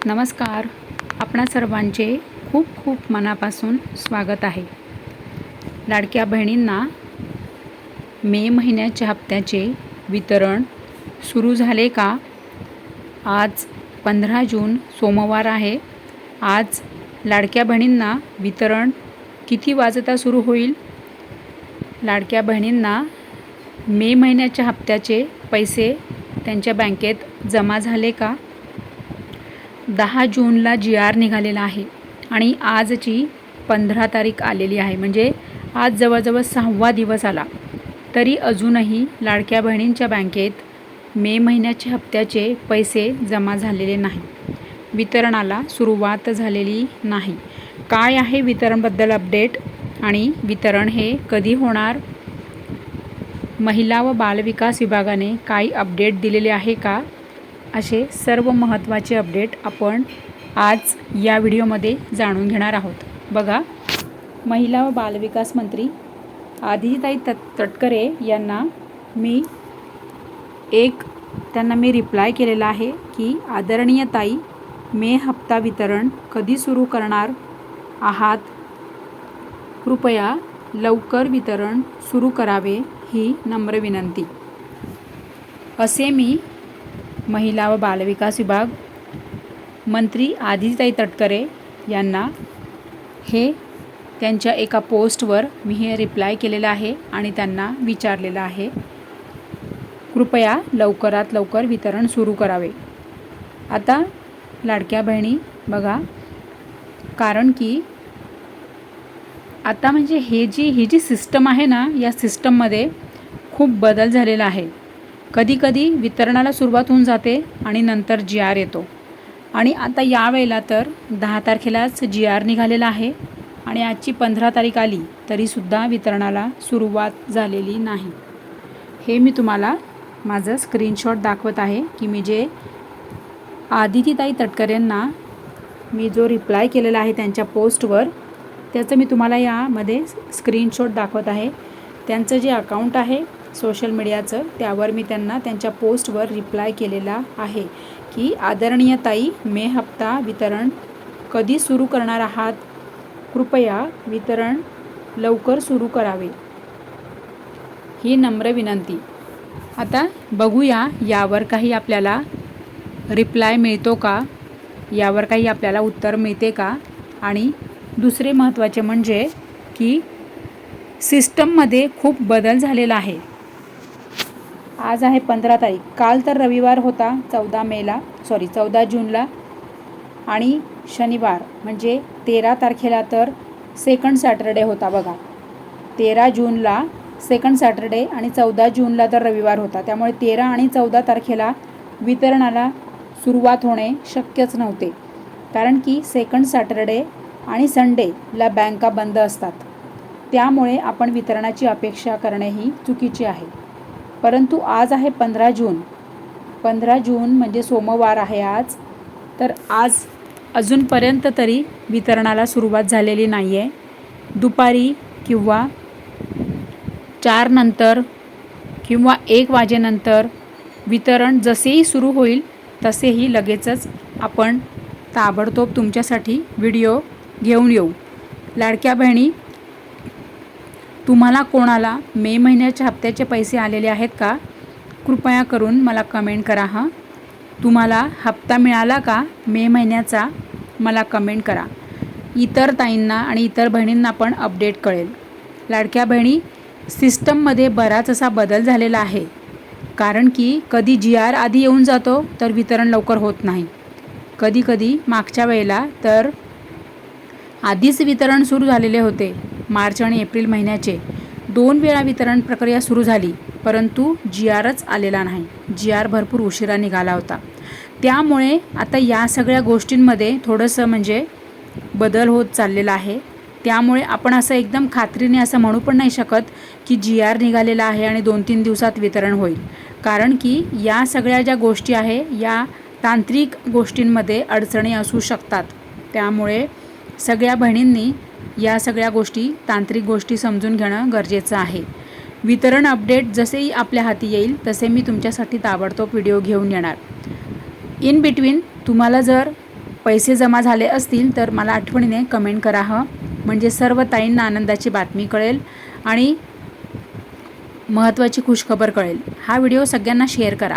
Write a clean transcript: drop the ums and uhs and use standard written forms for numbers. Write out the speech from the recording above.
नमस्कार. आपणा सर्वांचे खूप खूप मनापासून स्वागत आहे. लाडक्या बहिणींना मे महिन्याच्या हप्त्याचे वितरण सुरू झाले का? आज 15 जून सोमवार आहे. आज लाडक्या बहिणींना वितरण किती वाजता सुरू होईल? लाडक्या बहिणींना मे महिन्याच्या हप्त्याचे पैसे त्यांच्या बँकेत जमा झाले का? 10 जूनला GR निघालेला आहे आणि आजची 15 तारीख आलेली आहे. म्हणजे आज जवळजवळ 6वा दिवस आला, तरी अजूनही लाडक्या बहिणींच्या बँकेत मे महिन्याच्या हप्त्याचे पैसे जमा झालेले नाही. वितरणाला सुरुवात झालेली नाही. काय आहे वितरणबद्दल अपडेट आणि वितरण हे कधी होणार? महिला व बालविकास विभागाने काही अपडेट दिलेले आहे का? असे सर्व महत्त्वाचे अपडेट आपण आज या व्हिडिओमध्ये जाणून घेणार आहोत. बघा, महिला व बालविकास मंत्री आदितीताई तटकरे यांना मी रिप्लाय केलेला आहे की आदरणीय ताई, मे हप्ता वितरण कधी सुरू करणार आहात? कृपया लवकर वितरण सुरू करावे ही नम्र विनंती, असे मी महिला व बालविकास विभाग मंत्री आदितीताई तटकरे यांना त्यांच्या एका पोस्टवर मी हे रिप्लाय केलेलं आहे आणि त्यांना विचारलेलं आहे, कृपया लवकरात लवकर वितरण सुरू करावे. आता लाडक्या बहिणी बघा, कारण की आता म्हणजे ही जी सिस्टम आहे ना, या सिस्टममध्ये खूप बदल झालेला आहे. कधी वितरणाला सुरुवात होऊन जाते आणि नंतर GR येतो. आणि आता यावेळेला तर 10 तारखेलाच GR निघालेला आहे आणि आजची 15 तारीख आली तरीसुद्धा वितरणाला सुरुवात झालेली नाही. हे मी तुम्हाला माझं स्क्रीनशॉट दाखवत आहे की मी जे आदितीताई तटकरेंना मी जो रिप्लाय केलेला आहे त्यांच्या पोस्टवर, त्याचं मी तुम्हाला यामध्ये स्क्रीनशॉट दाखवत आहे. त्यांचं जे अकाउंट आहे सोशल मीडियाचं, त्यावर मी त्यांना त्यांच्या पोस्टवर रिप्लाय केलेला आहे की आदरणीय ताई, मे हप्ता वितरण कधी सुरू करणार आहात? कृपया वितरण लवकर सुरू करावे ही नम्र विनंती. आता बघूया यावर काही आपल्याला रिप्लाय मिळतो का, यावर काही आपल्याला उत्तर मिळते का. आणि दुसरे महत्त्वाचे म्हणजे की सिस्टममध्ये खूप बदल झालेला आहे. आज आहे 15 तारीख, काल तर रविवार होता 14 जूनला आणि शनिवार म्हणजे 13 तारखेला तर सेकंड सॅटरडे होता. बघा, 13 जूनला सेकंड सॅटरडे आणि 14 जूनला तर रविवार होता. त्यामुळे 13 आणि 14 तारखेला वितरणाला सुरुवात होणे शक्यच नव्हते, कारण की सेकंड सॅटरडे आणि संडेला बँका बंद असतात. त्यामुळे आपण वितरणाची अपेक्षा करणे ही चुकीची आहे. परंतु आज आहे 15 जून म्हणजे सोमवार आहे आज, तर आज अजूनपर्यंत तरी वितरणाला सुरुवात झालेली नाही आहे. दुपारी किंवा 4 नंतर किंवा 1 वाजेनंतर वितरण जसेही सुरू होईल तसेही लगेचच आपण ताबडतोब तुमच्यासाठी व्हिडिओ घेऊन येऊ. लाडक्या बहिणी, तुम्हाला कोणाला मे महिन्याच्या हप्त्याचे पैसे आलेले आहेत का? कृपया करून मला कमेंट करा. तुम्हाला हप्ता मिळाला का मे महिन्याचा? मला कमेंट करा. इतर ताईंना आणि इतर बहिणींना पण अपडेट कळेल. लाडक्या बहिणी, सिस्टममध्ये बराच असा बदल झालेला आहे, कारण की कधी GR आधी येऊन जातो तर वितरण लवकर होत नाही. कधी मागच्या वेळेला तर आधीच वितरण सुरू झालेले होते. मार्च आणि एप्रिल महिन्याचे 2 वेळा वितरण प्रक्रिया सुरू झाली, परंतु GRच आलेला नाही. GR भरपूर उशिरा निघाला होता. त्यामुळे आता या सगळ्या गोष्टींमध्ये थोडंसं म्हणजे बदल होत चाललेला आहे. त्यामुळे आपण असं एकदम खात्रीने असं म्हणू पण नाही शकत की GR निघालेला आहे आणि 2-3 दिवसात वितरण होईल, कारण की या सगळ्या ज्या गोष्टी आहे या तांत्रिक गोष्टींमध्ये अडचणी असू शकतात. त्यामुळे सगळ्या बहिणींनी या सगळ्या गोष्टी, तांत्रिक गोष्टी समजून घेणं गरजेचं आहे. वितरण अपडेट जसेही आपल्या हाती येईल तसे मी तुमच्यासाठी ताबडतोब व्हिडिओ घेऊन येणार. इन बिटवीन तुम्हाला जर पैसे जमा झाले असतील तर मला आठवणीने कमेंट करा हं, म्हणजे सर्व ताईंना आनंदाची बातमी कळेल आणि महत्त्वाची खुशखबर कळेल. हा व्हिडिओ सगळ्यांना शेअर करा.